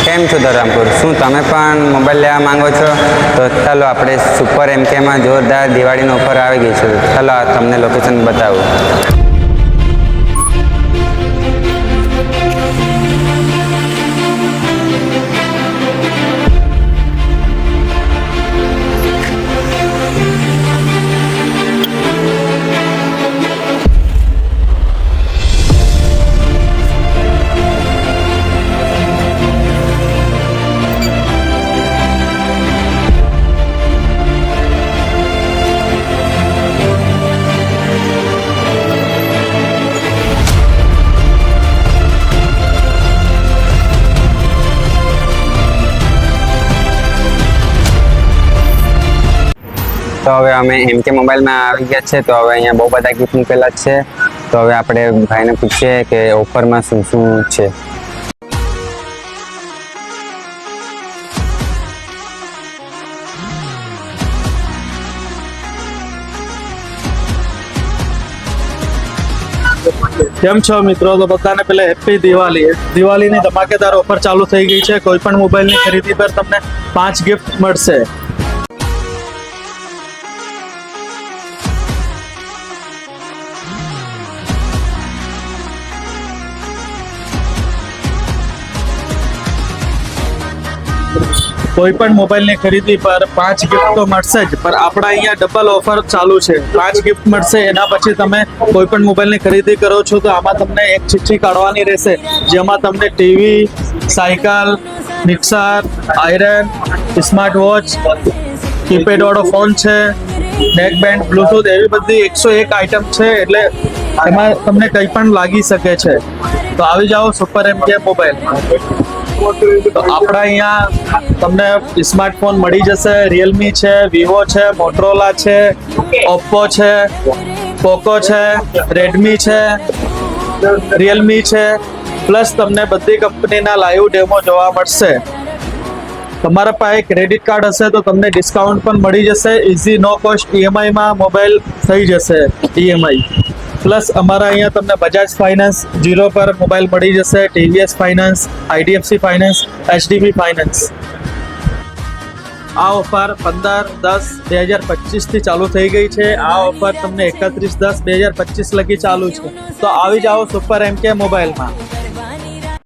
કેમ છો ધરમપુર? શું તમે પણ મોબાઈલ લેવા માંગો છો? તો ચાલો આપણે સુપર એમકેમાં જોરદાર દિવાળીનો ઓફર આવી ગઈ છે. ચાલો આ તમને લોકેશન બતાવું. તો હવે અમે એમકે મોબાઈલમાં આવી ગયા છે. તો હવે અહીંયા બહુ બધા ગિફ્ટ મૂકેલા છે. તો હવે આપણે ભાઈને પૂછીએ કે ઓફરમાં શું શું છે. કેમ છો મિત્રો? તો બધાને પહેલા હેપી દિવાળી. દિવાળીની ધમાકેદાર ઓફર ચાલુ થઈ ગઈ છે. કોઈ પણ મોબાઈલની ખરીદી પર તમને 5 ગિફ્ટ મળશે. કોઈ પણ મોબાઈલની ખરીદી પર 5 ગિફ્ટ તો મળશે જ, પણ આપણા અહીંયા ડબલ ઓફર ચાલુ છે. 5 ગિફ્ટ મળશે, એના પછી તમે કોઈ પણ મોબાઈલની ખરીદી કરો છો તો આમાં તમને એક ચિઠ્ઠી કાઢવાની રહેશે, જેમાં તમને TV, cycle, mixer, iron, smart watch, keypad વાળો ફોન છે, નેક બેન્ડ, બ્લૂટૂથ, એવી બધી 101 આઈટમ છે. એટલે એમાં તમને કંઈ પણ લાગી શકે છે. તો આવી જાઓ સુપર એમકે મોબાઈલ. તો આપણા અહીંયા તમને સ્માર્ટફોન મળી જશે. રિયલમી છે, વિવો છે, મોટરોલા છે, ઓપ્પો છે, પોકો છે, રેડમી છે, રિયલમી છે, પ્લસ તમને બધી કંપનીના લાઈવ ડેમો જોવા મળશે. તમારા પાસે ક્રેડિટ કાર્ડ હશે તો તમને ડિસ્કાઉન્ટ પણ મળી જશે. ઇઝી નો કોસ્ટ ઈએમઆઈમાં મોબાઈલ થઈ જશે. ઈએમઆઈ પ્લસ અમારા અહીંયા તમને બજાજ ફાઇનાન્સ 0 પર મોબાઈલ મળી જશે. TVS finance, IDFC finance, HDB finance. આ ઓફર 15/10/2025 થી ચાલુ થઈ ગઈ છે. આ ઓફર તમને 31/10/2025 લગી ચાલુ છે. તો આવી જાઓ સુપર એમકે મોબાઈલમાં.